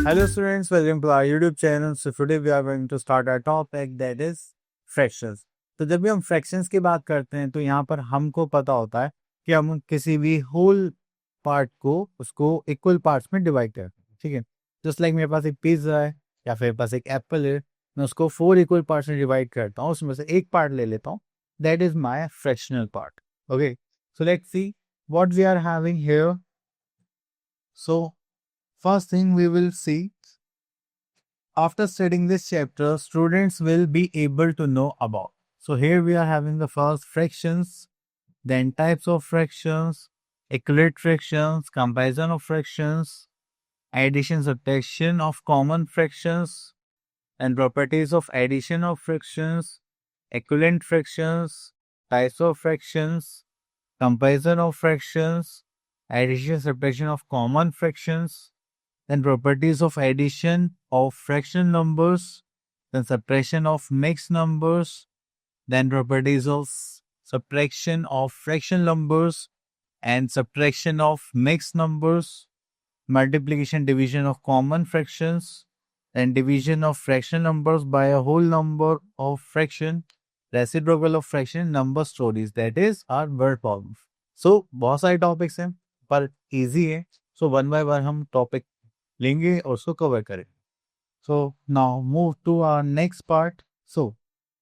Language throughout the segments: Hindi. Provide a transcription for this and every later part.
Hello students, welcome to our YouTube channel. So today we are going to start our topic that is fractions. तो जब भी हम fractions की बात करते हैं तो यहाँ पर हमको पता होता है कि हम किसी भी whole part को उसको equal parts में divide करते हैं, ठीक है. Just like मेरे पास एक पिज्जा है या फिर मेरे पास एक एप्पल है, मैं उसको 4 equal parts में divide करता हूँ, उसमें से एक part ले लेता हूँ. That is my fractional part. Okay, so let's see what we are having here. So first thing we will see, after studying this chapter, students will be able to know about. So here we are having the first fractions, then types of fractions, equivalent fractions, comparison of fractions, addition subtraction of common fractions, and properties of addition of fractions, equivalent fractions, types of fractions, comparison of fractions, addition subtraction of common fractions, then properties of addition of fractional numbers, then subtraction of mixed numbers, then properties of subtraction of fractional numbers and subtraction of mixed numbers, multiplication division of common fractions, then division of fractional numbers by a whole number of fraction, reciprocal of fraction, number stories, that is our word problem. So बहुत सारे टॉपिक्स हैं पर इजी है. सो वन बाय वन हम टॉपिक लेंगे और उसको कवर करें. So now move to our next part. So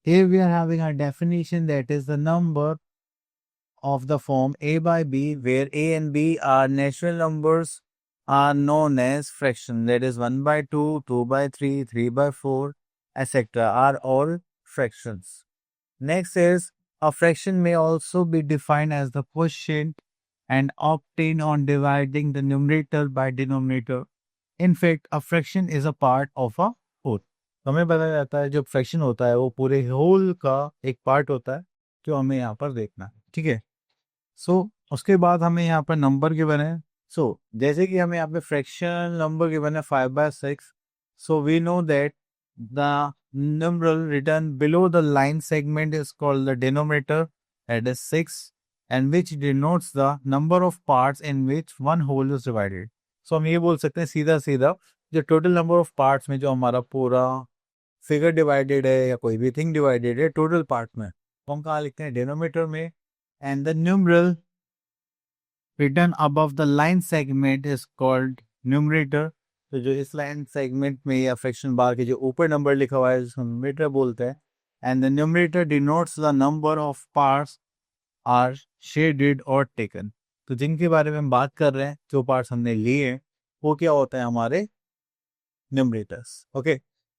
here we are having our definition, that is the number of the form a by b, where a and b are natural numbers, are known as fraction. That is 1 by 2, 2 by 3, 3 by 4, etc. are all fractions. Next is, a fraction may also be defined as the quotient and obtained on dividing the numerator by denominator. In fact, a fraction is a part of a whole. तो हमें पता जाता है जो फ्रैक्शन होता है वो पूरे होल का एक पार्ट होता है जो हमें यहाँ पर देखना है, ठीक है. सो उसके बाद हमें यहाँ पर नंबर गिवन है. सो जैसे कि हमें यहाँ पे फ्रैक्शन नंबर गिवन है 5/6. So we know that the numeral written below the line segment is called the denominator, that is 6, and which denotes the number of parts in which one whole is divided. So हम ये बोल सकते हैं सीधा सीधा जो टोटल नंबर ऑफ पार्ट्स में जो हमारा पूरा फिगर डिवाइडेड है या कोई भी थिंग डिवाइडेड है टोटल पार्ट में, तो हम कहाँ लिखते हैं डिनोमिनेटर में. And the numeral written above the line segment is called numerator. तो जो इस लाइन सेगमेंट में या फ्रैक्शन बार के जो ऊपर नंबर लिखा हुआ है उसको न्यूमरेटर बोलते हैं. And the numerator denotes the number of parts are shaded और टेकन. तो जिनके बारे में हम बात कर रहे हैं, जो पार्ट्स हमने लिए हैं, वो क्या होता है हमारे न्यूमरेटर्स. ओके,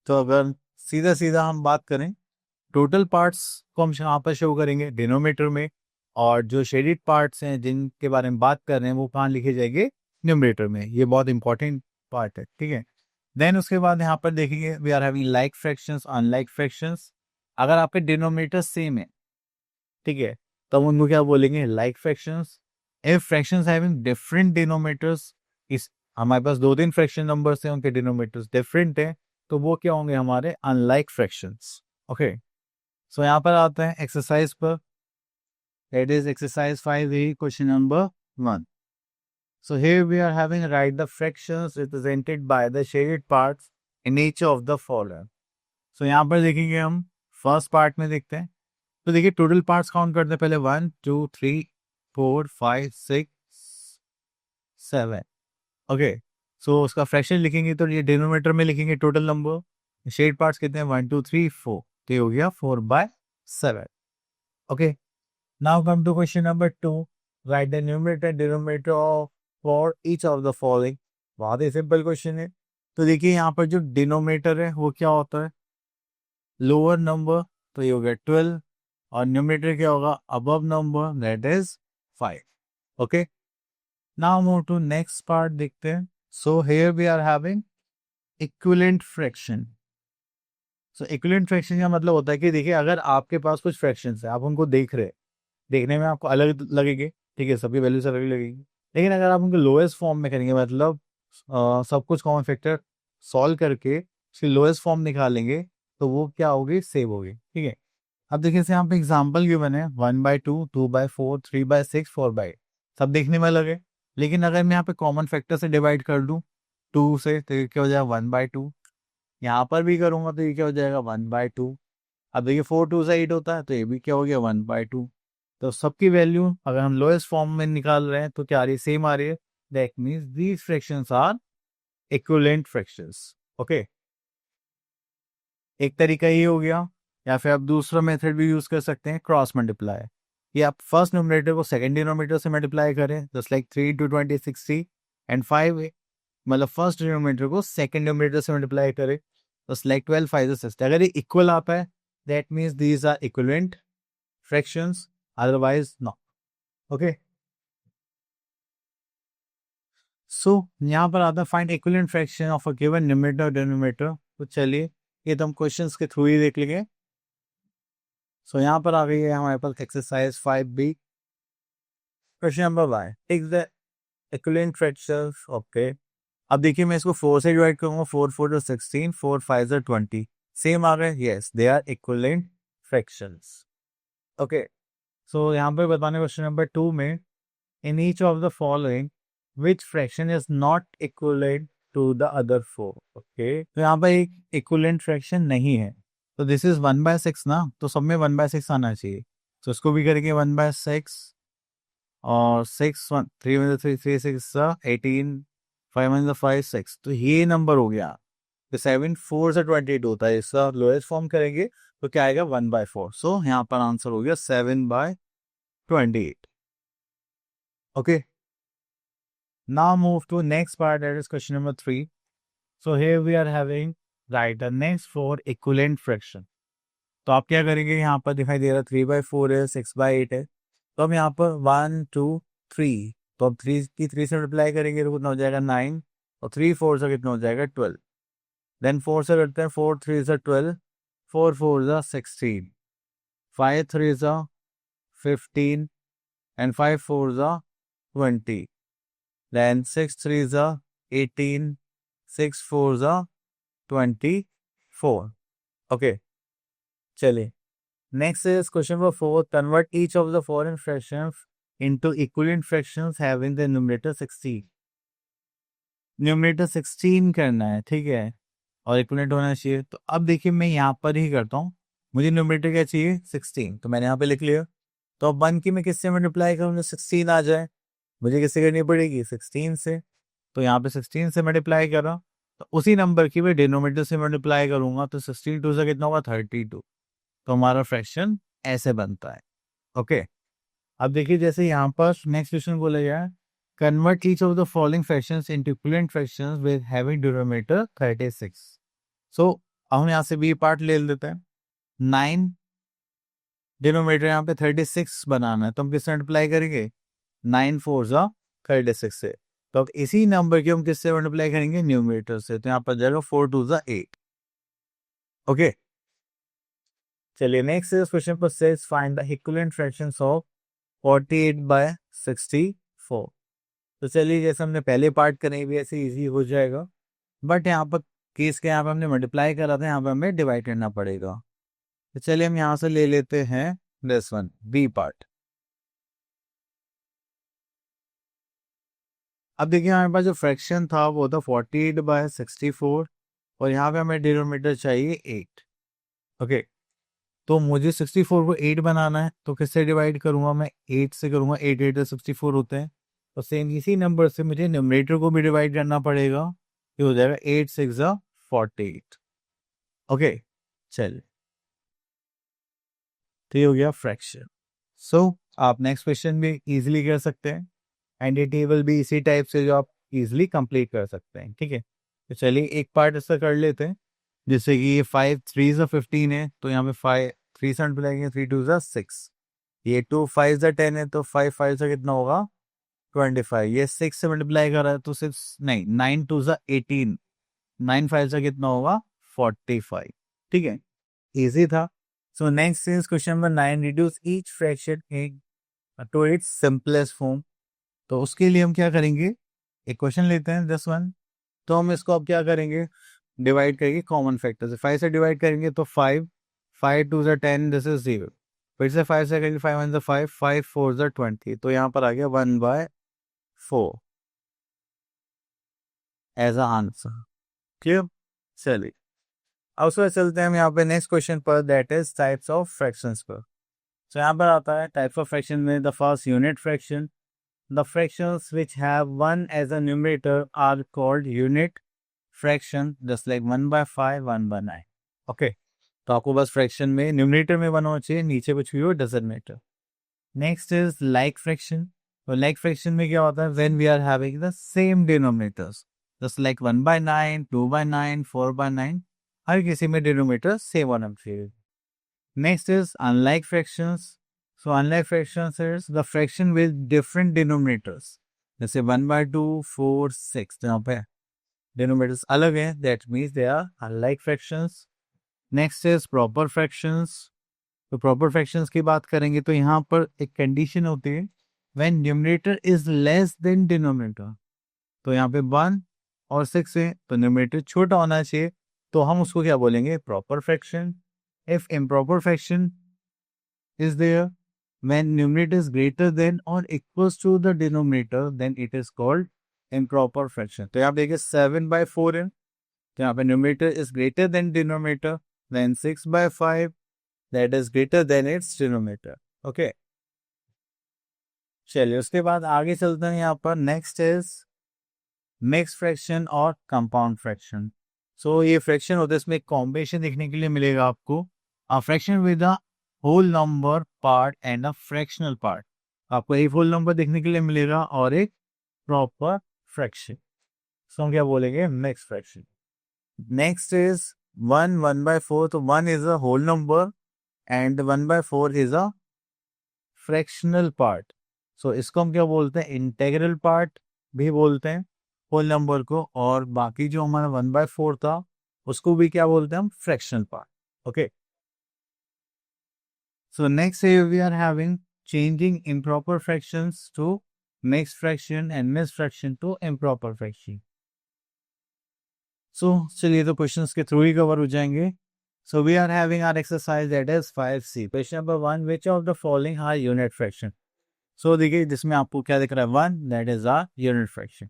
तो अगर सीधा सीधा हम बात करें, टोटल पार्ट्स को हम यहाँ पर शो करेंगे डिनोमिनेटर में, और जो शेडेड पार्ट्स हैं जिनके बारे में बात कर रहे हैं वो कहाँ लिखे जाएंगे, न्यूमरेटर में. ये बहुत इंपॉर्टेंट पार्ट है, ठीक है. देन उसके बाद यहाँ पर देखेंगे we are having like fractions, unlike fractions. अगर आपके डिनोमिनेटर सेम है, ठीक है, तो हम उनको क्या बोलेंगे, like fractions. If fractions having different denominators, इस हमारे पास 2-3 फ्रैक्शन नंबर्स हैं उनके डिनोमिनेटर्स डिफरेंट हैं, तो वो क्या होंगे हमारे अनलाइक फ्रैक्शंस. ओके, सो यहाँ पर आते हैं एक्सरसाइज पर. That is exercise 5A, question number 1. So here we are having write the fractions represented by the shaded parts in each of the following. So यहाँ पर देखेंगे हम फर्स्ट पार्ट में देखते हैं. तो देखिए टोटल पार्ट्स काउंट करते हैं पहले 1 2 3 4 5 6 7. ओके, सो उसका फ्रैक्शन लिखेंगे तो ये डिनोमिनेटर में लिखेंगे टोटल नंबर. शेड पार्ट्स कितने हैं 1 2 3 4, तो ये हो गया 4/7. Okay, now come to question number 2. Right the numerator denominator of for each of the following. बहुत ही सिंपल क्वेश्चन है. तो देखिए यहाँ पर जो डिनोमिनेटर है वो क्या होता है, लोअर नंबर, तो ये हो गया 12, और न्यूमरेटर क्या होगा, above number, that is 5. Okay, now move to next part देखते हैं. So here we are having equivalent fraction. So equivalent fraction का मतलब होता है कि देखिए अगर आपके पास कुछ फ्रैक्शंस है, आप उनको देख रहे हैं, देखने में आपको अलग लगेंगे, ठीक है, सबकी वैल्यूज अलग लगेगी, लेकिन अगर आप उनको लोएस्ट फॉर्म में करेंगे, मतलब सब कुछ कॉमन फैक्टर सॉल्व करके उसकी लोएस्ट फॉर्म निकालेंगे, तो वो क्या होगी, सेव होगी, ठीक है. अब देखिए यहाँ पे एग्जाम्पल गिवन है 1/2, 2/4, 3/6, 4/8, सब देखने में अलग है. लेकिन अगर मैं यहाँ पे कॉमन फैक्टर से डिवाइड कर दूं 2 से, तो ये क्या हो जाएगा 1/2। यहाँ पर भी करूँगा तो ये क्या हो जाएगा 1/2। अब देखिए 4 2 से 8 होता है, तो ये भी क्या हो गया 1/2। तो सबकी वैल्यू अगर हम लोएस्ट फॉर्म में निकाल रहे हैं तो क्या आ रही है, सेम आ रही है। That means these fractions are equivalent fractions. Okay, एक तरीका ये हो गया, या फिर आप दूसरा मेथड भी यूज कर सकते हैं, क्रॉस मल्टीप्लाई। ये आप फर्स्ट न्यूमरेटर को सेकंड डिनोमिनेटर से मल्टीप्लाई करें, जस्ट लाइक 3 × 20 60 एंड 5, मतलब फर्स्ट डिनोमिनेटर को सेकंड डिनोमिनेटर से मल्टीप्लाई करें, जस्ट लाइक 12 5 60। अगर ये इक्वल आता है that means these are equivalent fractions, otherwise not. Okay, so यहाँ पर आता है find equivalent fraction of a given numerator और डिनोमिनेटर। तो चलिए ये तो हम क्वेश्चंस के थ्रू ही देख लेंगे। सो यहाँ पर आ गई है हमारे पास exercise 5B, question number 1, take the equivalent fractions. Okay, अब देखिए मैं इसको 4 से डिवाइड करूंगा, 4 4 16, 4 5 20। सेम आ गए, yes they are equivalent fractions. Okay, so यहाँ पर बताने क्वेश्चन नंबर 2 में, in each of the following which fraction is not equivalent to the other 4। Okay, तो यहाँ पर एक इक्विवेलेंट फ्रैक्शन नहीं है, तो दिस इज 1/6 ना, तो सब में 1/6 आना चाहिए। तो इसको भी करेंगे 1/6, और 6 1 3 में 3 3 6 18, 5 में 5 6, तो ये नंबर हो गया। तो 7 4 से 28 होता है, इसका लोएस्ट फॉर्म करेंगे तो क्या आएगा 1/4। सो यहाँ पर आंसर हो गया 7/28। Okay, now move to next part, that is question number 3. So here we are having right the next 4 equivalent fraction. तो आप क्या करेंगे, यहाँ पर दिखाई दे रहा है 3/4 है, 6/8 है, तो हम यहाँ पर 1 2 3, तो अब 3 की 3 से मल्टीप्लाई करेंगे तो कितना हो जाएगा 9, और 3 4 से कितना हो जाएगा 12। देन 4 से करते हैं, 4 3 से 12, 4 4 जा 16, 5 3 जा 15, एंड 5 4 जा 20, then 6 3 is 18, 6 4 is 24. Okay, चलिए next is question number 4. Convert each of the following fractions into equivalent fractions having the numerator 16. Numerator 16 करना है, ठीक है, और इक्विवेलेंट होना चाहिए। तो अब देखिए मैं यहाँ पर ही करता हूँ, मुझे न्यूमरेटर क्या चाहिए 16, तो मैंने यहाँ पे लिख लिया। तो अब 1 की मैं किससे मल्टीप्लाई करूँ, 16 आ जाए, मुझे किससे करनी पड़ेगी 16 से। तो यहाँ पे 16 से मल्टीप्लाई करा, तो उसी नंबर की मैं डिनोमिनेटर से मल्टीप्लाई करूंगा, तो 16 2 से कितना होगा 32। तो हमारा फ्रैक्शन ऐसे बनता है। ओके, अब देखिए जैसे यहाँ पर नेक्स्ट क्वेश्चन बोला गया है, convert each of the following fractions into equivalent fractions with having denominator 36। सो हम यहाँ से बी पार्ट ले लेते हैं। 9 डिनोमिनेटर यहाँ पे 36 बनाना है, तो हम किससे मल्टीप्लाई करेंगे, 9 4 जा 36 से। तो अब इसी नंबर की हम किससे मल्टीप्लाई करेंगे, न्यूमरेटर से, तो यहाँ पर जाएगा 4 2 जा 8। ओके, चलिए next is question per phase find the equivalent fractions of 48/64। तो चलिए जैसे हमने पहले पार्ट करें भी ऐसे इजी हो जाएगा, बट यहाँ पर केस के यहाँ पे हमने मल्टीप्लाई करा था, यहाँ पे हमें डिवाइड करना पड़ेगा। तो चलिए हम यहाँ से ले लेते हैं दिस वन, बी पार्ट। अब देखिए हमारे पास जो फ्रैक्शन था वो था 48/64, और यहाँ पे हमें डिनोमिनेटर चाहिए 8। ओके, तो मुझे 64 को 8 बनाना है, तो किससे डिवाइड करूंगा, मैं 8 से करूंगा, 8 8 64 होते हैं। तो सेम इसी नंबर से मुझे न्यूमरेटर को भी डिवाइड करना पड़ेगा, ये हो जाएगा 8 6 48। ओके, चल तो ये हो गया फ्रैक्शन। सो आप नेक्स्ट क्वेश्चन भी इजीली कर सकते हैं, एंड ये टेबल भी इसी टाइप से जो आप इजीली कंप्लीट कर सकते हैं। ठीक है, तो चलिए एक पार्ट ऐसा कर लेते हैं, जैसे कि ये 5 3 15 है, तो यहाँ पे 5 3 से मल्टीप्लाई 3 2 6, ये 2 5 10 है, तो 5 5 से कितना होगा 25, ये 6 से मल्टीप्लाई कर रहा है तो 6 नहीं 9 2 18, 9 5 से कितना होगा 45। ठीक है, इजी था। So next is question number 9, reduce each fraction into its simplest form. तो उसके लिए हम क्या करेंगे, एक क्वेश्चन लेते हैं 10 1, तो हम इसको अब क्या करेंगे, डिवाइड करेंगे कॉमन फैक्टर से। 5 से डिवाइड करेंगे तो 5 5 2 10, दिस इज 0, फिर से 5 से करेंगे, 5 1 5 5 4 20, तो यहाँ पर आ गया 1/4। As a answer. क्लियर? चलिए अब उसके बाद चलते हैं हम यहाँ पे नेक्स्ट क्वेश्चन पर, that is types of fractions पर। तो यहाँ पर आता है टाइप्स ऑफ फ्रैक्शन में the first unit fraction. The fractions which have 1 as a numerator are called unit fraction, just like 1/5, 1/9। Okay, तो आपको बस फ्रैक्शन में न्यूमरेटर में 1 होना चाहिए, नीचे कुछ भी हो doesn't matter. Next is like fraction. तो लाइक फ्रैक्शन में क्या होता है, when we are having the same denominators, just like 1/9, 2/9, 4/9, हर किसी में डिनोमिनेटर सेम होना चाहिए। Next is unlike fractions. So unlike fractions is the fraction with different denominators. जैसे 1/2, 4, 6, तो यहाँ पे denominators अलग हैं, that means they are unlike fractions. Next is proper fractions. तो proper fractions की बात करेंगे तो यहाँ पर एक condition होती है, when numerator is less than denominator. तो यहाँ पे 1 और 6 है तो numerator छोटा होना चाहिए, तो हम उसको क्या बोलेंगे, proper fraction. If improper fraction is there when numerator is greater than or equals to the denominator, then it is called improper fraction. तो यहाँ देखिए 7/4 है, तो यहाँ पे numerator is greater than denominator, then 6/5 that is greater than its denominator. Okay, चलिए उसके बाद आगे चलते हैं। यहाँ पर नेक्स्ट इज मिक्स फ्रैक्शन और कंपाउंड फ्रैक्शन। सो ये फ्रैक्शन होता है, इसमें एक कॉम्बिनेशन देखने के लिए मिलेगा आपको, a fraction with a whole number part and a fractional part। आपको एक होल नंबर देखने के लिए मिलेगा और एक प्रॉपर फ्रैक्शन, सो हम क्या बोलेंगे, मिक्स फ्रैक्शन। Next is 1/4। तो 1 is a whole number and 1/4 is a fractional part, so इसको हम क्या बोलते हैं, इंटेग्रल पार्ट भी बोलते हैं होल नंबर को, और बाकी जो हमारा 1/4 था उसको भी क्या बोलते हैं हम, fractional part. Okay, so next here we are having changing improper fractions to mixed fraction and mixed fraction to improper fraction. So चलिए तो क्वेश्चंस के थ्रू ही कवर हो जाएंगे। So we are having our exercise that is 5C. Question number 1, which of the following are unit fraction? So देखिए जिसमें आपको क्या दिख रहा है, 1, that is our unit fraction.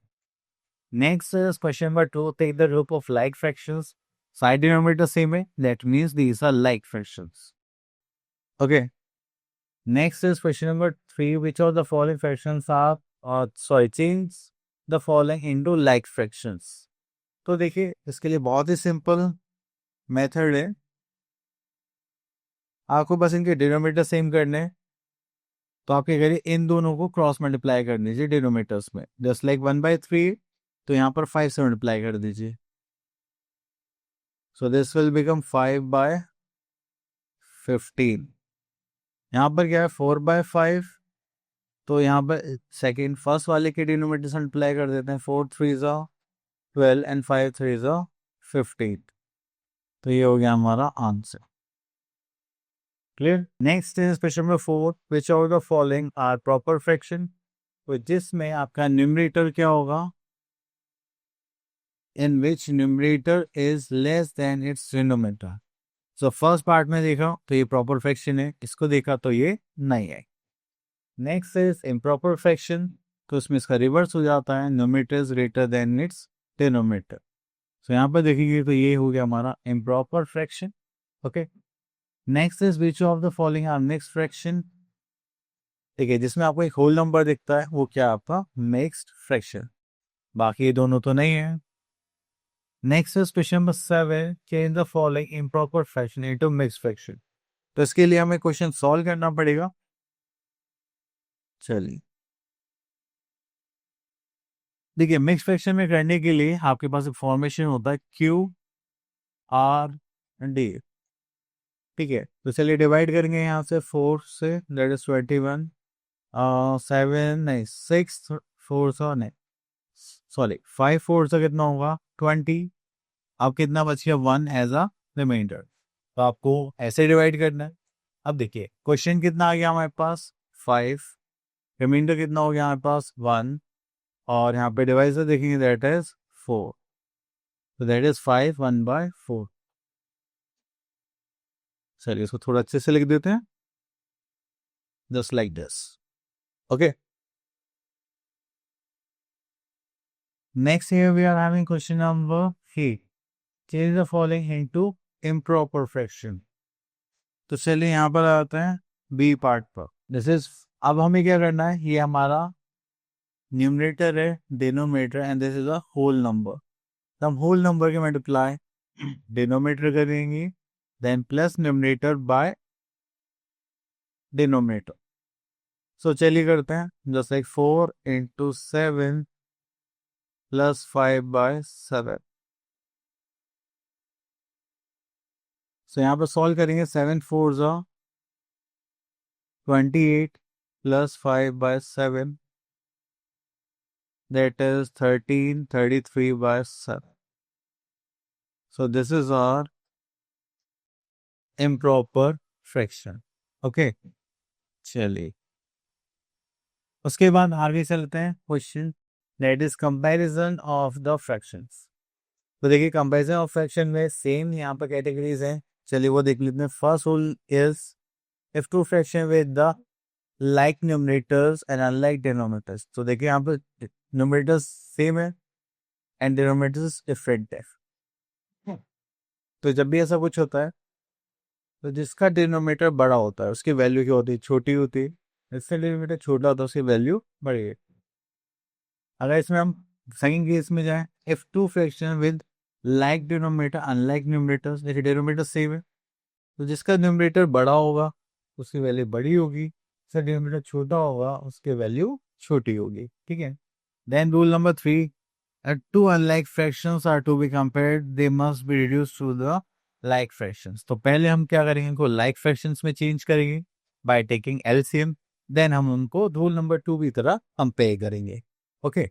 Next is question number 2, take the group of like fractions. Side denominator same है, that means these are like fractions. Okay. Next is question number 3, which of the following fractions are, change the following into like fractions. तो देखिए इसके लिए बहुत ही सिंपल मेथड है, आपको बस इनके डिनोमिनेटर सेम करने हैं, तो आपके करिए इन दोनों को क्रॉस मल्टीप्लाई कर दीजिए डिनोमिनेटर्स में, जस्ट लाइक 1/3, तो यहाँ पर 5 से मल्टीप्लाई कर दीजिए, सो दिस विल बिकम 5/15। यहाँ पर क्या है 4/5, तो यहाँ पर सेकेंड फर्स्ट वाले के डिनोमिनेटर से मल्टीप्लाई कर देते हैं, 4 3 12 एंड 5 3 15, तो ये हो गया हमारा answer. Clear? Next is question number 4, which of the following are proper fraction. तो जिसमें आपका न्यूमरेटर क्या होगा, in which numerator is less than its denominator. So first part में देखा तो ये प्रॉपर फ्रैक्शन है, इसको देखा तो ये नहीं है। नेक्स्ट इज इम्प्रॉपर फ्रैक्शन, तो उसमें इसका रिवर्स हो जाता है, numerator is greater than its denominator. So यहाँ पर देखेंगे तो ये हो गया हमारा improper fraction. Okay, next is which of the following are mixed fraction. ठीक है, जिसमें आपको एक होल नंबर दिखता है वो क्या आपका मिक्स्ड फ्रैक्शन, बाकी ये दोनों तो नहीं है। Next is question number 7, change the following improper fraction into mixed fraction. तो इसके लिए हमें क्वेश्चन सॉल्व करना पड़ेगा। चलिए देखिए, मिक्स फ्रैक्शन में करने के लिए आपके पास एक फॉर्मेशन होता है QRD। ठीक है, तो चलिए डिवाइड करेंगे यहाँ से 4 से, दैट इज 21, 7 नहीं 6 4 नहीं सॉरी 5 4 से कितना होगा 20। अब कितना बच गया 1 एज अ रिमाइंडर, तो आपको ऐसे डिवाइड करना है। अब देखिए क्वेश्चन कितना आ गया हमारे पास 5, रिमाइंडर कितना हो गया हमारे पास 1, और यहाँ पे डिवाइसर देखेंगे दैट इज 4, तो दैट इज 5 1/4। चलिए इसको थोड़ा अच्छे से लिख देते हैं, just like this. Okay, Next here we are having question number 8. Change the following into improper fraction. तो चलिए यहाँ पर आते हैं बी पार्ट पर. दिस इज, अब हमें क्या करना है, ये हमारा न्यूमरेटर है, denominator, and this is a whole number. तो हम होल नंबर के मल्टीप्लाई डिनोमिनेटर करेंगे, then plus numerator by denominator. So चलिए करते हैं. Just like 4 into 7 plus 5/7. So यहाँ पर सॉल्व करेंगे. 7 4 28 plus 5/7, that is 1333/7. So this is our improper fraction. Okay, चलिए उसके बाद आगे चलते हैं. Question that is comparison of the fractions. तो देखिए कंपैरिजन ऑफ फ्रैक्शन में सेम यहाँ पर कैटेगरीज हैं. चलिए वो देख लेते हैं. First rule is if two fraction with the like numerators and unlike denominators. तो देखिए यहाँ पर न्यूमरेटर्स सेम है एंड डिनोमिनेटर्स डिफरेंट है. तो जब भी ऐसा कुछ होता है तो जिसका डिनोमिनेटर बड़ा होता है उसकी वैल्यू क्या होती है, छोटी होती है. जिसका डिनोमिनेटर छोटा होता है उसकी वैल्यू बड़ी है. अगर इसमें हम सेकंड केस में जाएं, if two fraction with like denominator unlike numerators. देखिए डिनोमिनेटर सेम है तो जिसका डिनोमिनेटर बड़ा होगा उसकी वैल्यू बड़ी होगी, जिसका डिनोमिनेटर छोटा होगा उसकी वैल्यू छोटी होगी. ठीक है. Then rule number 3, two unlike fractions are to be compared, they must be reduced to the like fractions. तो पहले हम क्या करेंगे, इनको like fractions में चेंज करेंगे by taking LCM. देन हम उनको रूल नंबर 2 की तरह कंपेयर करेंगे. ओके.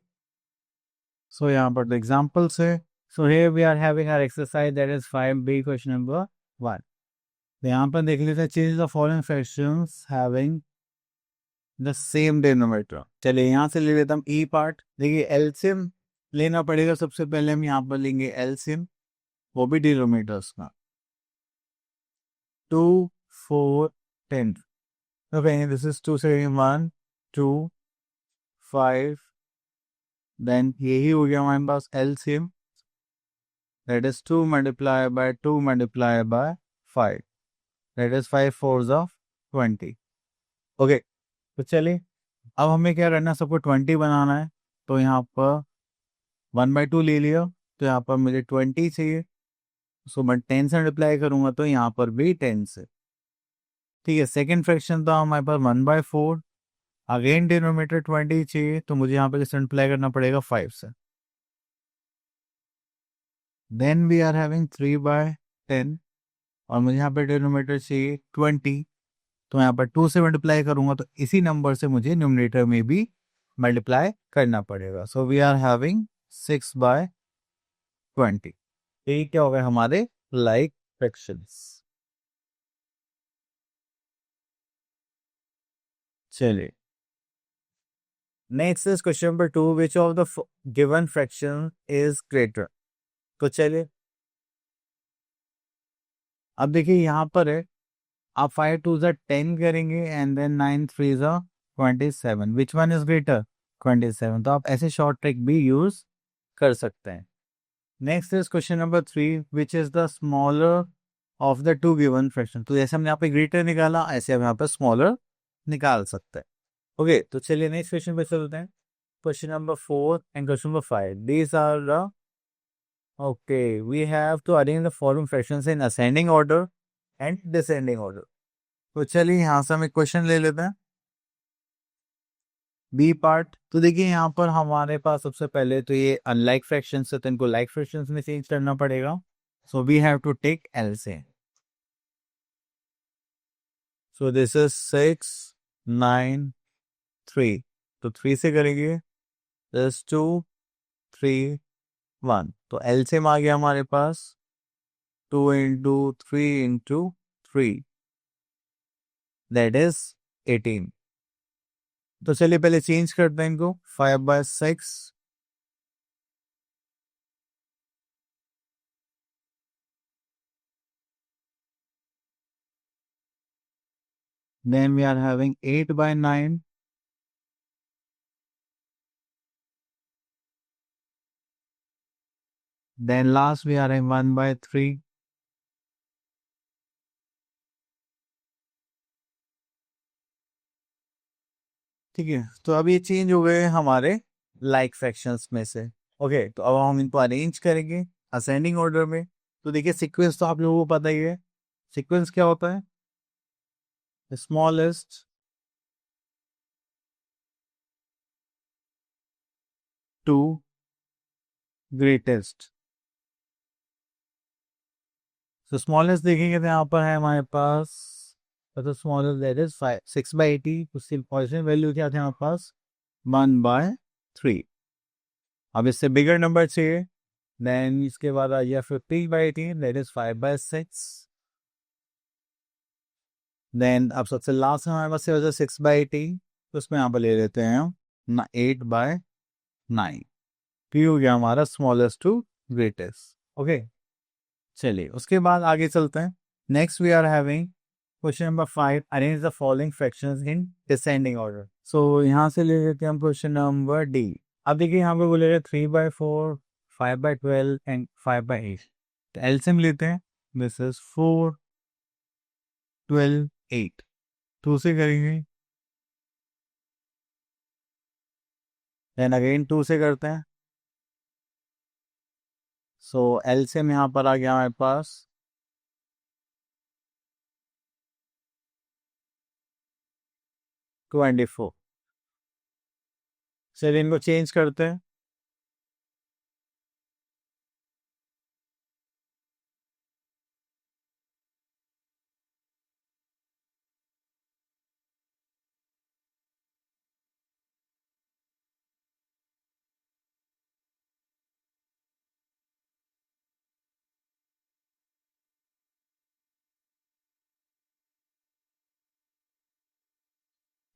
सो यहाँ पर एग्जांपल्स है. So here we are having our exercise that is 5B question number 1. तो यहाँ पर देख लेते हैं. Change the following fractions having the same denominator. चलिए यहाँ से ले लेता हम ई पार्ट. देखिए एलसीएम लेना पड़ेगा. सबसे पहले हम यहाँ पर लेंगे एलसीएम, वो भी डिनोमिनेटर्स का. 2 4 10. तो कहेंगे दिस इज 2 से 1 2 5. देन यही हो गया हमारे पास LCM, that is 2 multiply by 2 multiply by 5, that is 5 4 20. Okay. तो चलिए अब हमें क्या करना है, सबको 20 बनाना है. तो यहाँ पर 1/2 ले लिया, तो यहाँ पर मुझे 20 चाहिए. सो मैं 10 से मल्टीप्लाई करूंगा तो यहाँ पर भी 10 से. ठीक है. सेकेंड फ्रैक्शन था हमारे पास 1/4. अगेन डिनोमिनेटर 20 चाहिए तो मुझे यहाँ पर किससे मल्टीप्लाई करना पड़ेगा, 5 से. देन वी आर हैविंग 3/10 और मुझे यहाँ पे डिनोमिनेटर चाहिए 20. तो यहाँ पर 2 से मल्टीप्लाई करूंगा तो इसी नंबर से मुझे न्यूमरेटर में भी मल्टीप्लाई करना पड़ेगा. So we are having 6/20. ये क्या हो गया हमारे लाइक फ्रैक्शंस. चलिए next is question number 2, which of the given fraction is greater. तो चलिए अब देखिए यहाँ पर है, आप 5 2 10 करेंगे and then 9 3 27. Which one is greater, 27. तो आप ऐसे शॉर्ट ट्रिक भी यूज कर सकते हैं. Next is question number 3, which is the smaller of the two given fraction. तो जैसे हमने यहाँ पे ग्रेटर निकाला ऐसे हम यहाँ पे स्मॉलर निकाल सकते हैं. ओके. तो चलिए नेक्स्ट क्वेश्चन पे चलते हैं. Question number 4 and question number 5. These are the, okay, we have to arrange the following fractions in ascending order and descending order. तो चलिए यहाँ से हम एक क्वेश्चन ले लेते हैं. B part. तो देखिए यहाँ पर हमारे पास सबसे पहले तो ये अनलाइक फ्रैक्शंस है तो इनको लाइक फ्रैक्शंस में चेंज करना पड़ेगा. So we have to take LCM. So this is 6 9 3. तो 3 से करेंगे. दिस 2 3 1. तो एलसीएम आ गया हमारे पास 2 into 3 into 3, that is 18. तो चलिए पहले चेंज करते हैं इनको. 5/6. Then we are having 8/9. Then last we are in 1/3. ठीक है, तो अब ये चेंज हो गए हमारे लाइक फ्रैक्शंस में से। ओके, तो अब हम इनको अरेंज करेंगे असेंडिंग ऑर्डर में। तो देखिए सीक्वेंस तो आप लोगों को पता ही है। सीक्वेंस क्या होता है? Smallest to greatest. तो स्मॉलेस्ट देखेंगे तो यहाँ पर है हमारे पास, तो स्मॉलेस्ट दैट इज 6/80। उसकी पॉजिटिव वैल्यू क्या थे हमारे पास? 1/3। अब इससे बिगर नंबर चाहिए, देन इसके बाद आ गया 15/18 दैट इज 5/6। देन अब सबसे लास्ट हमारे पास से 6/18, तो उसमें यहाँ पर ले लेते हैं हम ना 8/9। तो ये हो गया हमारा स्मॉलेस्ट टू ग्रेटेस्ट। ओके, चलिए उसके बाद आगे चलते हैं। Next we are having question number 5, arrange the following fractions in descending order. So यहाँ से ले लेते हैं हम क्वेश्चन नंबर डी। अब देखिए यहाँ पे बोलेगा 3/4, 5/12 एंड 5/8। तो एलसीएम लेते हैं। This is 4, 12, 8। टू से करेंगे, देन अगेन 2 से करते हैं। सो एलसीएम यहाँ पर आ गया हमारे पास 24। चलिए इनको चेंज करते हैं।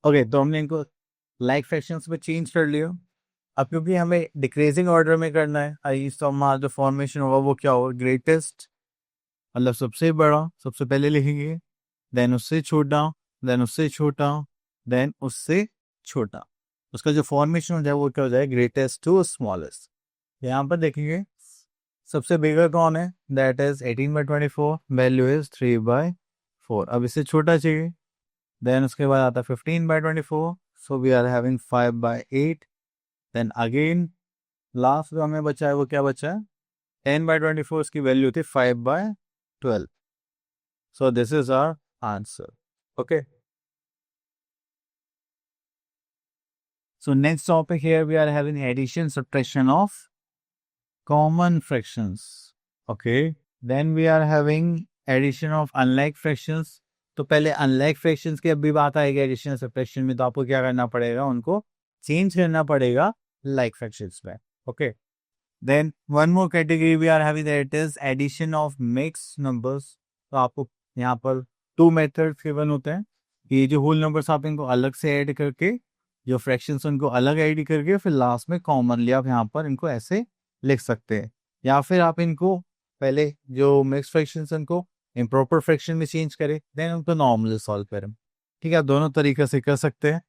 ओके, तो हमने इनको लाइक फ्रैक्शंस में चेंज कर लिया। अब क्योंकि हमें डिक्रीजिंग ऑर्डर में करना है, तो हमारा जो फॉर्मेशन होगा वो क्या होगा? ग्रेटेस्ट मतलब सबसे बड़ा, सबसे पहले लिखेंगे, देन उससे छोटा, देन उससे छोटा, देन उससे छोटा। उसका जो फॉर्मेशन हो जाए वो क्या हो जाए? Greatest to smallest. यहाँ पर देखेंगे सबसे बिगर कौन है? That is 18/24, value is 3/4। अब इससे छोटा चाहिए, देन उसके बाद आता है 15/24, so we are having 5/8। Then again last जो हमें बचा है वो क्या बचा है? 10/24, उसकी वैल्यू थी 5/12। So this is our answer. Okay, so next topic here we are having addition subtraction of common fractions. Okay, then we are having addition of unlike fractions. तो पहले अनलाइक फ्रैक्शंस की अभी बात आएगी एडिशन सब्ट्रैक्शन में, तो आपको क्या करना पड़ेगा? उनको चेंज करना पड़ेगा लाइक फ्रैक्शंस में। Okay, then one more category we are having that is addition of mixed numbers. तो आपको यहाँ पर 2 मेथड्स गिवन होते हैं। ये जो होल नंबर्स आप इनको अलग से ऐड करके, जो फ्रैक्शंस उनको अलग ऐड करके, फिर लास्ट में कॉमनली आप यहाँ पर इनको ऐसे लिख सकते हैं। या फिर आप इनको पहले जो मिक्स फ्रैक्शंस उनको इम्प्रॉपर फ्रैक्शन में चेंज करें, देन उनको नॉर्मली सॉल्व करें। ठीक है, आप दोनों तरीके से कर सकते हैं।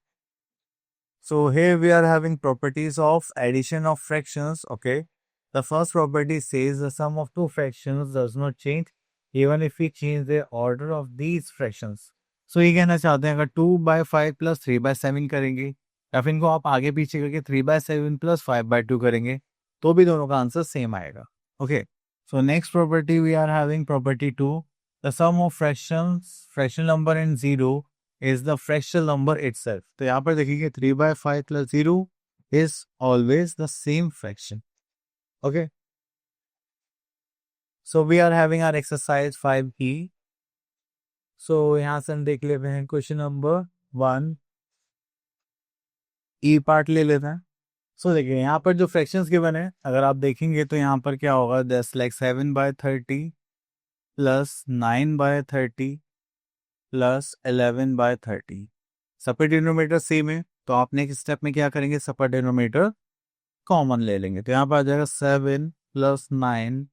So here we are having properties of addition of fractions. Okay, the first property says the sum of two fractions does not change even if we change the order of these fractions. So ये कहना चाहते हैं अगर 2/5 प्लस 3/7 करेंगे, या फिर इनको आप आगे पीछे करके 3/7 प्लस 5/2 करेंगे, तो भी दोनों का आंसर सेम आएगा। Okay, so next property we are having property 2, the sum of fractions, fractional number in 0 is the fractional number itself. तो यहाँ पर देखिए 3/5 plus 0 is always the same fraction. Okay, so we are having our exercise 5e. So यहाँ से हम देख लेते हैं क्वेश्चन नंबर 1, ई पार्ट ले लेते हैं। सो देखिए यहाँ पर जो फ्रैक्शंस गिवन है, अगर आप देखेंगे तो यहाँ पर क्या होगा? Just like 7/30 plus 9/30 plus 11/30। सपर डिनोमिनेटर सेम है, तो आप नेक्स्ट स्टेप में क्या करेंगे? सपर डिनोमिनेटर कॉमन ले लेंगे, तो यहाँ पर आ जाएगा 7 प्लस 9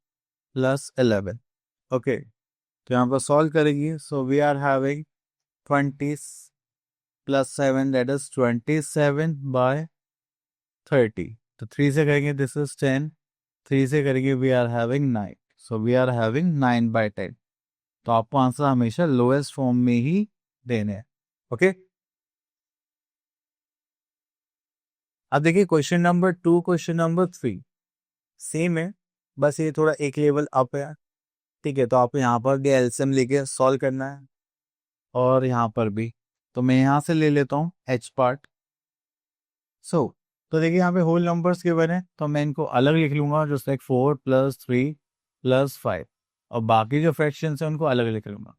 प्लस 11। ओके, तो यहाँ पर सॉल्व करेंगे। So we are having 20 plus 7 that is 27/30। तो 3 से करेंगे, दिस इज 10, 3 से करेंगे we are having 9, we we are हैविंग 9/10। तो आपको आंसर हमेशा लोएस्ट फॉर्म में ही देने हैं। ओके, अब देखिए question number 2, question number 3 same है, बस ये थोड़ा एक लेवल अप है। ठीक है, तो आपको यहाँ पर भी एलसीएम लेके सॉल्व करना है और यहाँ पर भी। तो मैं यहाँ से ले लेता हूँ एच पार्ट। तो देखिए यहाँ पे होल नंबर्स के बने, तो मैं इनको अलग लिख लूंगा, जो लाइक 4 + 3 + 5, और बाकी जो फ्रैक्शंस है उनको अलग लिख लूंगा।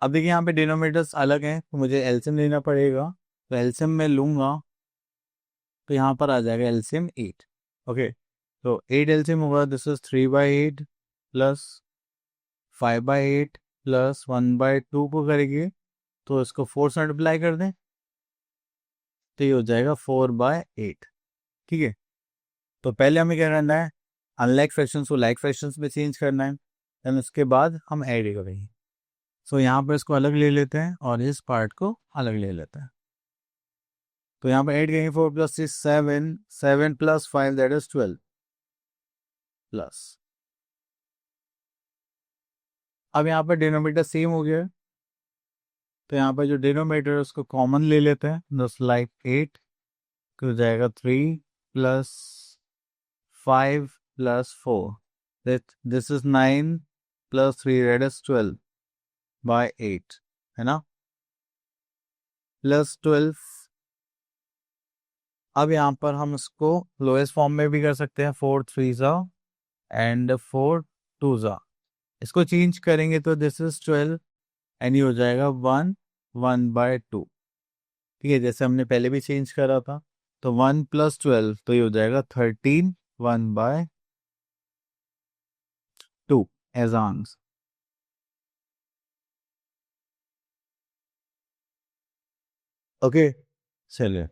अब देखिए यहाँ पे डिनोमिनेटर्स अलग हैं, तो मुझे एलसीएम लेना पड़ेगा। तो एलसीएम में लूंगा, तो यहाँ पर आ जाएगा एलसीएम 8। ओके, तो 8 एलसीएम होगा, दिस इज 3/8 प्लस 5/8 प्लस 1/2 को करेंगे तो इसको 4 से मल्टीप्लाई कर दें, तो ये हो जाएगा 4/8। ठीक है, तो पहले हमें क्या करना है, अनलाइक फ्रैक्शंस को लाइक फ्रैक्शंस में चेंज करना है, देन उसके बाद हम ऐड करेंगे। सो यहाँ पर इसको अलग ले लेते हैं और इस पार्ट को अलग ले लेते हैं। तो यहाँ पर ऐड करेंगे, 4 + 6 7, 7 + 5 दैट इज 12 प्लस। अब यहाँ पर डिनोमिनेटर सेम हो गया है, तो यहाँ पर जो डिनोमिनेटर है उसको कॉमन ले लेते हैं, दस लाइक 8 हो जाएगा 3 + 5 + 4, दिस इज 9 + 3 दैट इज 12/8, है ना, +12। अब यहाँ पर हम इसको लोएस्ट फॉर्म में भी कर सकते हैं, 4 3 एंड 4 2 इसको चेंज करेंगे तो दिस इज 12 एंड ये हो जाएगा 1 1/2। ठीक है, जैसे हमने पहले भी चेंज करा था, तो 1 + 12 तो ये हो जाएगा 13 1/2 एज आंसर। ओके, चलिए।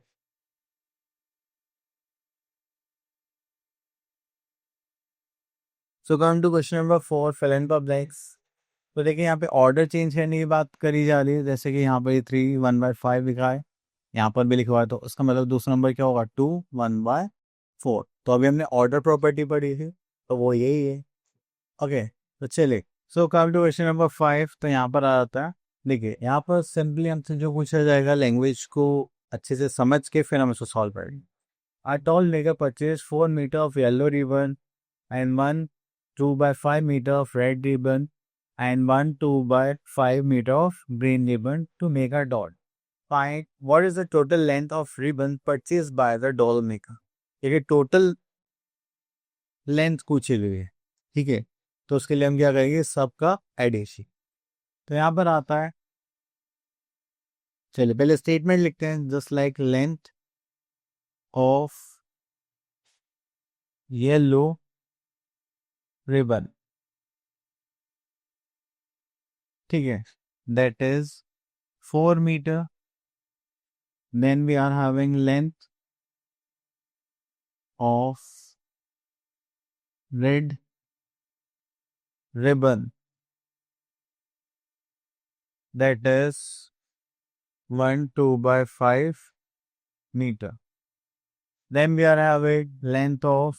So come to question number 4, fill in the blanks. तो देखिए यहाँ पे ऑर्डर चेंज करने की बात करी जा रही है, जैसे कि यहाँ पर 3 1/5 लिखा है, यहाँ पर भी लिखा है, तो उसका मतलब दूसरा नंबर क्या होगा, 2 1/4। तो अभी हमने ऑर्डर प्रॉपर्टी पढ़ी थी, तो वो यही है। ओके, तो चलिए, so come to question number 5। तो यहाँ पर आ जाता है, देखिए यहाँ पर सिंपली हमसे जो पूछा जाएगा, लैंग्वेज को अच्छे से समझ के फिर हम इसको सॉल्व करेंगे। A tall nigger purchased 4 meter of yellow ribbon and 1 2/5 meter of red ribbon and 1 2/5 meter of green ribbon to make a doll. Find what is the total length of ribbon purchased by the doll maker. ये टोटल लेंथ पूछी हुई है। ठीक है, तो उसके लिए हम क्या करेंगे, सबका एडिशन। तो यहाँ पर आता है, चलिए पहले स्टेटमेंट लिखते हैं, just like length of yellow ribbon. ठीक है, that is 4 metre, then we are having length of red ribbon, that is 1 2/5 meter. Then we are having length of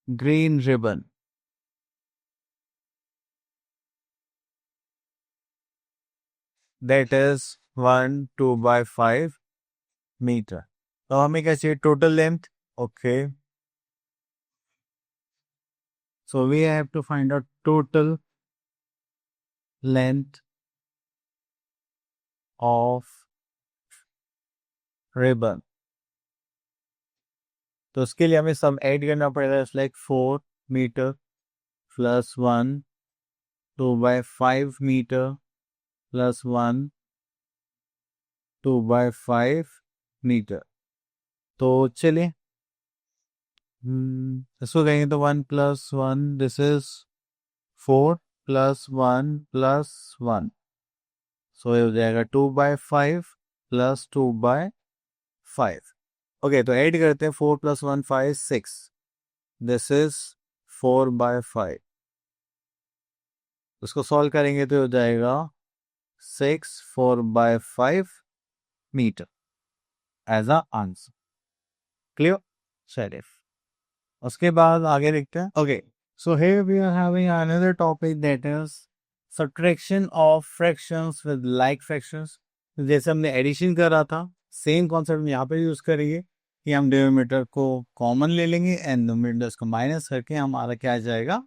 green ribbon, that is 1 2/5 meter. तो हमें क्या चाहिए, total length. Okay, so we have to find out total length of ribbon। तो उसके लिए हमें सब ऐड करना पड़ेगा, it's like 4 metre plus 1 2/5 metre plus 1 2/5 metre. तो चलिए, इसको कहेंगे तो 1 + 1, दिस इज 4 + 1 + 1, सो ये हो जाएगा 2/5 प्लस 2/5। ओके, तो ऐड करते हैं, 4 + 1 5 6, दिस इज 4/5। उसको सॉल्व करेंगे तो हो जाएगा 0.64 by 5 metre as a answer. Clear? चलिए उसके बाद आगे देखते हैं। Okay, so here we are having another topic that is subtraction of fractions with like fractions. जैसे हमने एडिशन करा था, सेम कॉन्सेप्ट हम यहाँ पे यूज करेंगे कि हम डिनोमिनेटर को कॉमन ले लेंगे एंड नोमिनेटर्स को माइनस करके हमारा क्या आ जाएगा,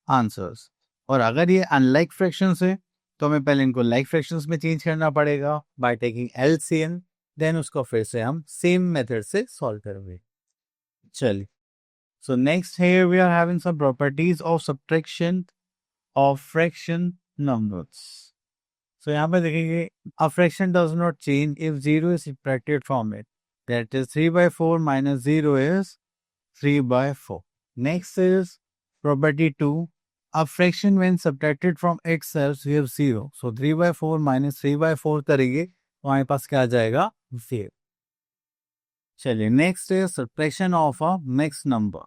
आंसर्स। और अगर ये अनलाइक फ्रैक्शंस है तो हमें पहले इनको लाइक फ्रैक्शंस में चेंज करना पड़ेगा बाय टेकिंग एलसीएम, देन उसको फिर से हम सेम मेथड से सॉल्व करेंगे। चलिए, so next here we are having some properties of subtraction of fraction numbers. So यहाँ पे देखेंगे a fraction does not change if 0 is subtracted from it. That is 3/4 minus 0 is 3/4. Next is property 2. A fraction when subtracted from itself gives 0. So 3/4 minus 3/4 करेंगे तो हमारे पास क्या आ जाएगा, 0. चलिए नेक्स्ट है subtraction of a mix number.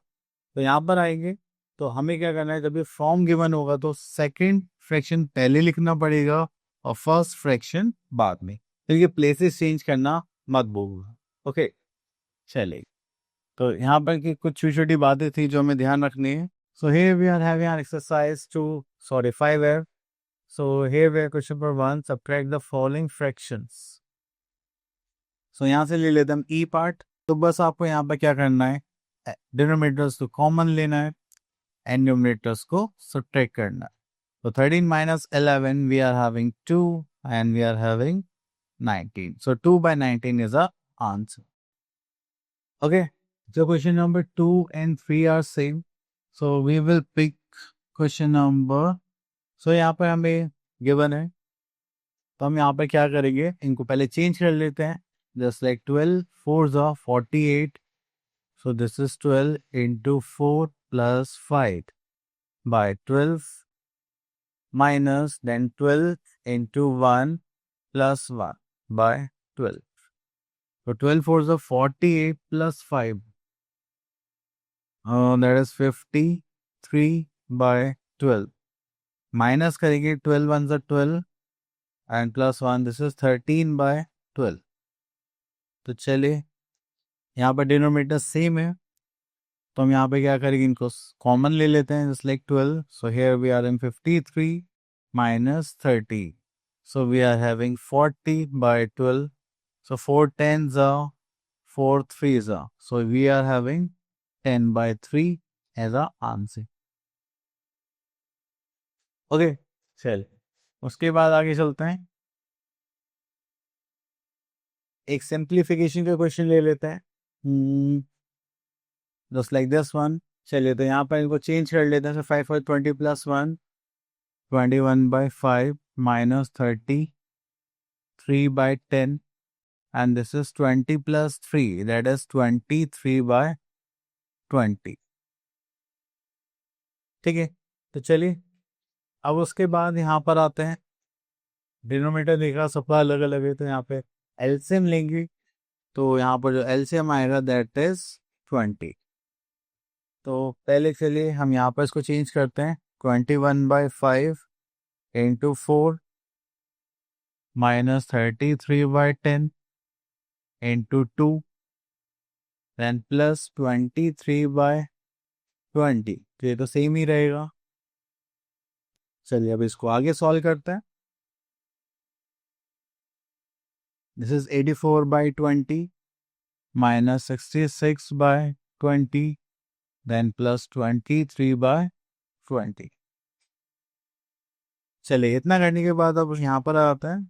तो यहाँ पर आएंगे तो हमें क्या करना है, जब ये फॉर्म गिवन होगा तो सेकंड फ्रैक्शन पहले लिखना पड़ेगा और फर्स्ट फ्रैक्शन बाद में। तो ये प्लेसेस चेंज करना मत भूलना। ओके, चलिए तो यहाँ पर की कुछ छोटी छोटी बातें थी जो हमें ध्यान रखनी है। So here we are having an exercise 5 है। So here we are question number 1, subtract the following fractions. So यहाँ से ले लेते हम ई पार्ट। तो बस आपको यहाँ पर क्या करना है, डिनोमिनेटर्स को कॉमन लेना है एंड न्यूमरेटर्स को सब्ट्रैक्ट करना है। तो 13 minus 11 we are having 2 and we are having 19. So 2/19 is our answer. Okay, so question number 2 and 3 are same. So we will pick question number. So यहाँ पर हमें given है तो हम यहाँ पर क्या करेंगे, इनको पहले चेंज कर लेते हैं। Just like 12 4s are 48. So this is 12 into 4 plus 5 by 12 minus then 12 into 1 plus 1 by 12. So 12 4s are 48 plus 5. That is 53 by 12. Minus करेंगे 12 ones are 12 and plus 1, this is 13 by 12. तो चलिए यहाँ पर डिनोमिनेटर सेम है तो हम यहाँ पे क्या करेंगे, इनको कॉमन ले लेते हैं just like 12. So here we are in 53 minus 30. So we are having 40 by 12. So 4 10s are 4 3s are. So we are having 10 by 3 as our answer. Okay, चल उसके बाद आगे चलते हैं, एक सिंप्लीफिकेशन का क्वेश्चन ले लेते हैं जस्ट लाइक दिस वन। चलिए तो यहाँ पर इनको चेंज कर लेते हैं। 5 4 20 plus 1 21 by 5 minus 30 3 by 10 and this is 20 plus 3, that is 23 by 20. ठीक है, तो चलिए अब उसके बाद यहाँ पर आते हैं। डिनोमिनेटर देखा सबका अलग अलग है तो यहाँ पे एलसीएम लेंगे तो यहाँ पर जो एलसीएम आएगा दैट इज 20। तो पहले चलिए हम यहाँ पर इसको चेंज करते हैं। 21 by 5 into 4 minus 33 by 10 into 2 then plus 23 by 20। तो ये तो सेम ही रहेगा। चलिए अब इसको आगे सॉल्व करते हैं। This is 84 by 20 minus 66 by 20 then plus 23 by 20। चलिए इतना करने के बाद अब यहाँ पर आते हैं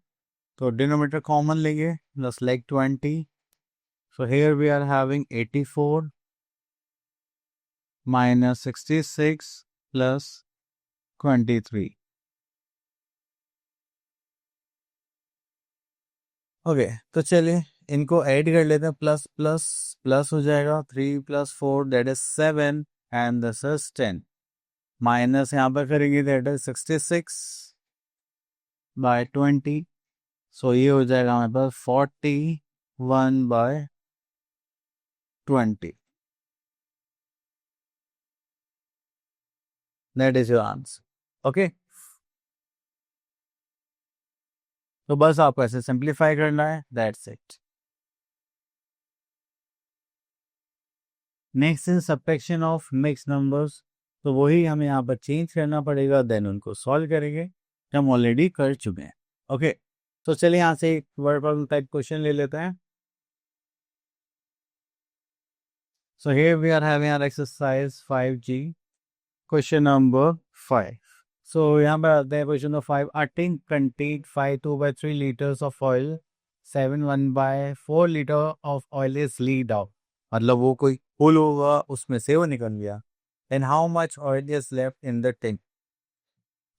तो डिनोमिनेटर कॉमन लेंगे just like 20। So here we are having 84 minus 66 plus 23। Okay, तो चलिए इनको ऐड कर लेते हैं। प्लस प्लस प्लस हो जाएगा 3 plus 4 that is 7 and this is 10 minus यहाँ पर करेंगे दैट इज 66 by 20। सो ये हो जाएगा हमारे पास 41 by 20। That is your answer. Okay, तो बस आपको ऐसे सिंप्लीफाई करना है, that's it. Next is subtraction of mix numbers, तो वही हमें यहाँ पर चेंज करना पड़ेगा, देन उनको सॉल्व करेंगे, हम ऑलरेडी कर चुके हैं। ओके, तो चलिए यहाँ से एक वर्ड प्रॉब्लम टाइप क्वेश्चन ले लेते हैं। So here we are having our exercise 5G, question number 5. So यहाँ पर आते हैं question number 5। A tin contained 5 2/3 liters of oil, 7 1/4 liter of oil is leaked out। मतलब वो कोई होल होगा, उसमें से वो निकल गया। And how much oil is left in the tin?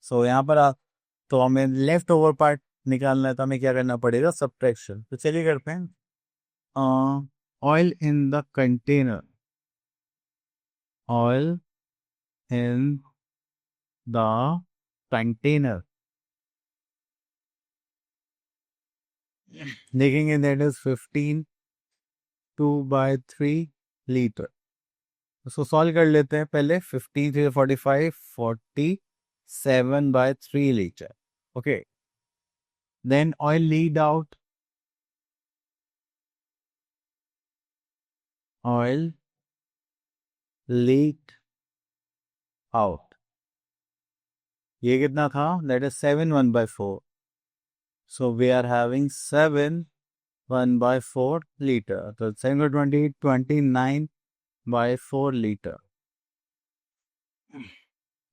So यहाँ पर तो हमें लेफ्ट ओवर पार्ट निकालना है, तो हमें क्या करना पड़ेगा, सब्ट्रैक्शन। तो चलिए करते हैं। Oil in the container, oil in the container, देखेंगे that is 15 2/3 लीटर। उसको सॉल्व कर लेते हैं पहले। 15 3 45 47/3 litre. Okay, then oil lead out, oil lead out, ये कितना था, that is 7 1/4। So we are having 7 1/4 litre, तो 7 20 29/4 लीटर।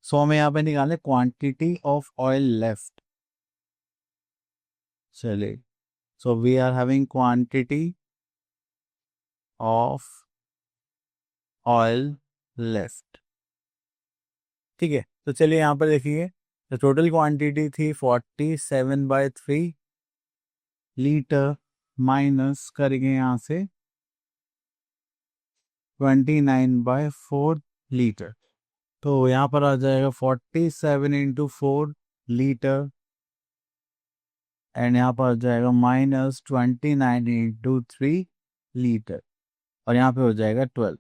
सो हमें यहाँ पे निकालने क्वांटिटी ऑफ ऑयल लेफ्ट। चलिए, so we are having quantity of oil left. ठीक है, तो चलिए यहाँ पर देखिए, तो टोटल क्वांटिटी थी 47/3 लीटर, माइनस करेंगे यहाँ से 29/4 लीटर। तो यहाँ पर आ जाएगा 47 × 4 लीटर, एंड यहाँ पर आ जाएगा -29 × 3 लीटर, और यहाँ पे हो जाएगा 12।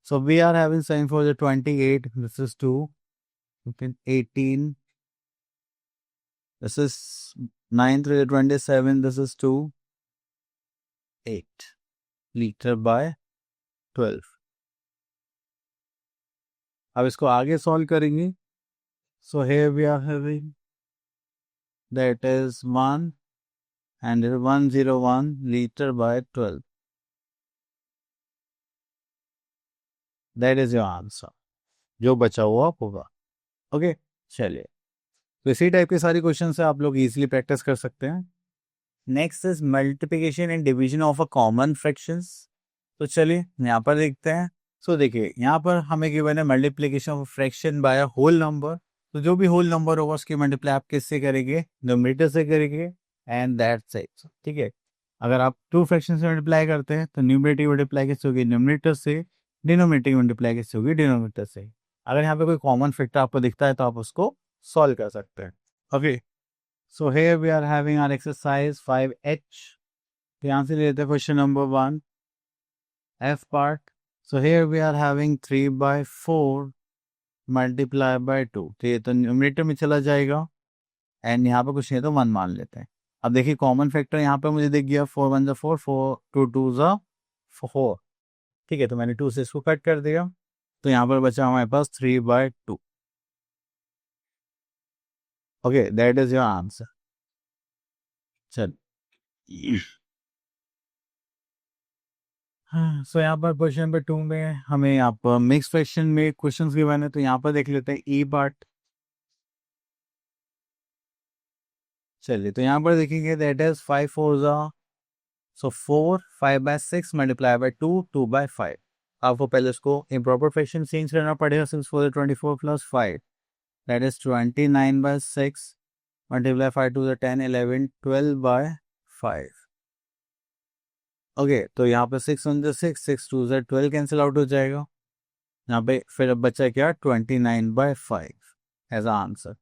So we are having sign for the 28, this is 2, 18, this is 9 3 27, this is 2, 8 liter by 12। अब इसको आगे सॉल्व करेंगे। So here we are having that is 1 and 101 liter by 12, that is your answer, जो बचा हुआ होगा। ओके, चलिए, तो इसी टाइप के सारी क्वेश्चन से आप लोग इजीली प्रैक्टिस कर सकते हैं। Next is multiplication and division of a common fractions. तो चलिए यहाँ पर देखते हैं। सो देखिए, यहाँ पर हमें गिवन है multiplication of fraction by whole number. तो जो भी होल नंबर होगा उसकी मल्टीप्लाई आप किससे करेंगे, न्यूमरेटर से करेंगे, एंड दैट्स इट। ठीक है, अगर आप टू फ्रैक्शन से मल्टीप्लाई करते हैं तो न्यूमरेटर मल्टीप्लाई किससे होगी, न्यूमरेटर से, डिनोमिनेटर मल्टीप्लाई किससे होगी, डिनोमिनेटर से। अगर यहाँ पे कोई कॉमन फैक्टर आपको दिखता है तो आप उसको सॉल्व कर सकते हैं। Okay, so here we are having our exercise 5H। तो यहाँ से लेते हैं question number 1, F part। So here we are having 3/4 multiply by 2। तो ये तो न्यूमरेटर में चला जाएगा, एंड यहाँ पे कुछ नहीं तो 1 मान लेते हैं। अब देखिए कॉमन फैक्टर यहाँ पे मुझे दिख गया, 4 1 4, 4 2 2 4। ठीक है, तो मैंने 2 से इसको कट कर दिया, तो यहाँ पर बचा हमारे पास 3/2। Okay, that is your answer. चल हाँ, सो यहाँ पर क्वेश्चन नंबर 2 में हमें यहाँ पर मिक्स फ्रैक्शन में क्वेश्चंस गिवन है, तो यहाँ पर देख लेते हैं ई पार्ट। चलिए, तो यहाँ पर देखेंगे that is 5 4 so 4 5/6 multiply by 2 2/5। आपको पहले इसको इम्प्रॉपर फ्रैक्शन चेंज करना पड़ेगा। 6 4 24 + 5 दैट इज 29/6 मल्टीप्लाई 5 2 10 11 12/5। ओके, तो यहाँ पे 6 1 6 6 2 12 कैंसिल आउट हो जाएगा। यहाँ पे फिर अब बचा क्या, 29/5 एज अ आंसर।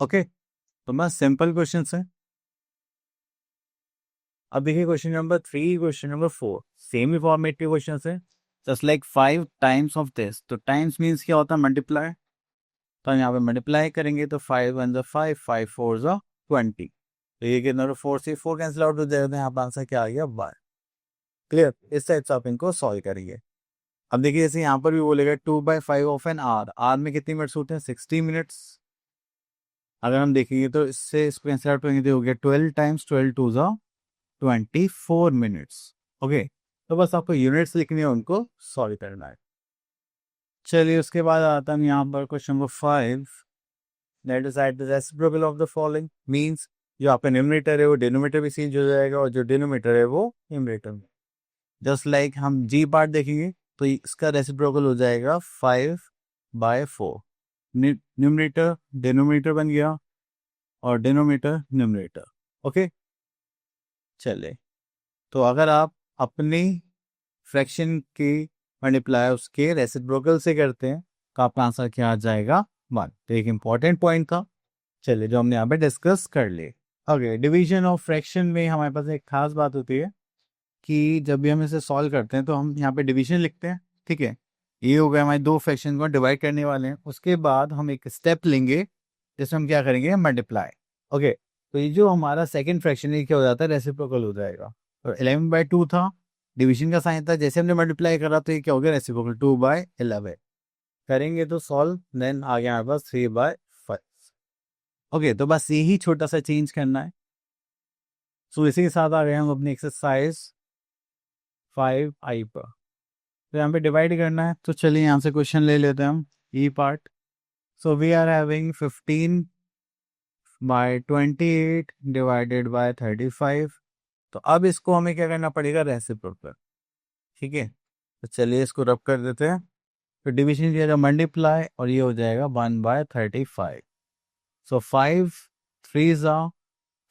ओके, तो बस सिंपल क्वेश्चन है। अब देखिए question number 3, question number 4 same ही फॉर्मेट के क्वेश्चन है, just like 5 times of this. तो टाइम्स मीन्स क्या होता है, मल्टीप्लाई। तो हम यहाँ पे मल्टीप्लाई करेंगे, तो 5 1 5 5 4 20। तो ये कितना 4 कैंसिल आउट हो जाएगा, तो यहाँ पर आंसर क्या आ गया 1। क्लियर। इस टाइप से आप इनको सॉल्व करेंगे। अब देखिए जैसे यहाँ पर भी बोलेगा 2/5 ऑफ एन आर, आर में कितनी मिनट्स होते हैं 60 मिनट्स। अगर हम देखेंगे तो इससे इसको कैंसिल आउट करेंगे तो हो गया 12 टाइम्स 12 टू ज़ा 24 मिनट्स। ओके, तो बस आपको यूनिट्स लिखनी है, उनको सॉल्व करना है। चलिए उसके बाद आता है यहाँ पर question number 5। That is at the reciprocal of the following, means जो आपका न्यूमरेटर है वो डिनोमिनेटर भी चेंज हो जाएगा और जो डिनोमिनेटर है वो न्यूमरेटर में। जस्ट लाइक हम जी पार्ट देखेंगे तो इसका रेसिप्रोकल हो जाएगा 5/4। न्यूमरेटर डिनोमिनेटर बन गया और डिनोमिनेटर न्यूमरेटर। ओके, चले तो अगर आप अपनी फ्रैक्शन की मल्टीप्लाई उसके रेसिप्रोकल से करते हैं तो आपका आंसर क्या आ जाएगा 1। तो एक इंपॉर्टेंट पॉइंट था, चलिए जो हमने यहाँ पे डिस्कस कर लिए। ओके, डिवीजन ऑफ फ्रैक्शन में हमारे पास एक खास बात होती है कि जब भी हम इसे सॉल्व करते हैं तो हम यहाँ पे डिवीजन लिखते हैं। ठीक है, ये हो गया हमारे दो फ्रैक्शन को डिवाइड करने वाले हैं। उसके बाद हम एक स्टेप लेंगे जिसमें हम क्या करेंगे, मल्टीप्लाई। ओके, तो ये जो हमारा सेकंड फ्रैक्शन है क्या हो जाता है, रेसिप्रोकल हो जाएगा। तो 11/2 था, डिवीजन का साइन था, जैसे हमने मल्टीप्लाई करा तो ये क्या हो गया, रेसिप्रोकल 2/11 करेंगे तो सॉल्व, देन आ गया हमारे पास 3/5। ओके, तो बस यही छोटा सा चेंज करना है। सो इसी के साथ आ गए हम अपनी एक्सरसाइज 5i पर। तो यहाँ पे डिवाइड करना है, तो चलिए यहाँ से क्वेश्चन ले लेते हैं हम E part. So we are having 15/28 divided by 35। तो अब इसको हमें क्या करना पड़ेगा, रेसिप्रोकल। ठीक है, तो चलिए इसको रब कर देते हैं। तो डिवीजन किया जाए मल्टीप्लाई और ये हो जाएगा 1/35। सो 5 3 ज़ा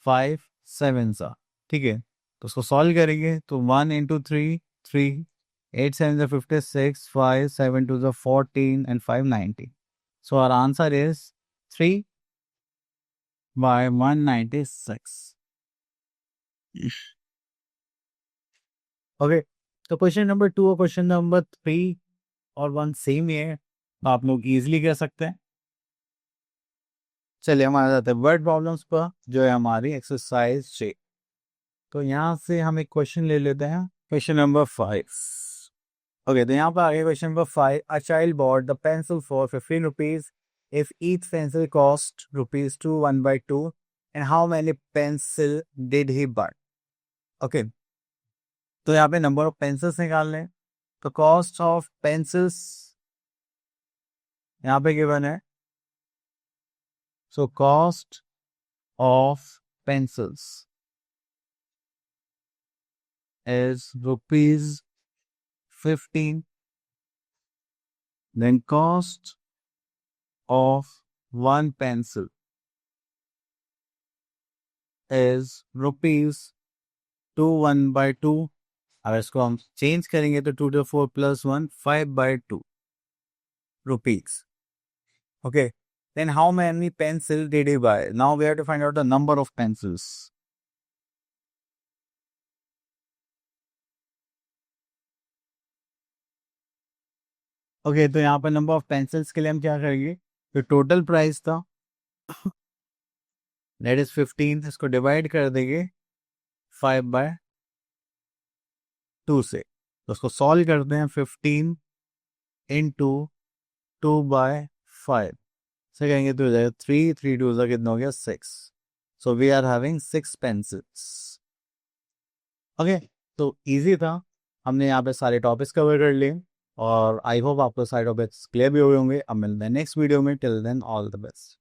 5 7 ज़ा। ठीक है, तो उसको सॉल्व करेंगे तो 1 इंटू 3 3, 8 7 ज़ा 56, 5 7 2 ज़ा 14 and 5 90। So our answer is 3/196। Okay, तो क्वेश्चन नंबर 2 और क्वेश्चन नंबर 3 और 1 सेम ही है, तो आप लोग इजीली कर सकते हैं। चलिए हम आ जाते हैं वर्ड प्रॉब्लम्स पर, जो है हमारी एक्सरसाइज 6। तो यहाँ से हम एक क्वेश्चन ले लेते हैं, क्वेश्चन नंबर 5। ओके, तो यहाँ पर आगे question number 5। A child bought the pencil for 15 rupees if each pencil cost ₹2 1/2 and how many pencil did he buy. Okay, तो यहाँ पे नंबर ऑफ पेंसिल्स निकाल लें। तो कॉस्ट ऑफ पेंसिल्स यहाँ पे गिवन है। So cost of pencils is ₹15. Then cost of one pencil is ₹2 1/2। अगर इसको हम चेंज करेंगे तो 2 to 4 plus 1 5/2 rupees। Okay, then how many pencil did he buy? Now we have to find out the number of pencils। Okay, तो यहाँ पर नंबर ऑफ पेंसिल्स के लिए हम क्या करेंगे, तो टोटल प्राइस था दैट इज 15, इसको डिवाइड कर देंगे 5/2 से। तो उसको सॉल्व करते हैं, 15 इंटू 2/5 से कहेंगे तो हो जाएगा 3 3 2 ज़ा कितना हो गया 6। So we are having 6 pencils. Okay, तो इजी था, हमने यहाँ पे सारे टॉपिक्स कवर कर लिए और आई होप आपको सारे टॉपिक्स क्लियर भी हुए होंगे। अब मिलते हैं नेक्स्ट वीडियो में, till then all the best.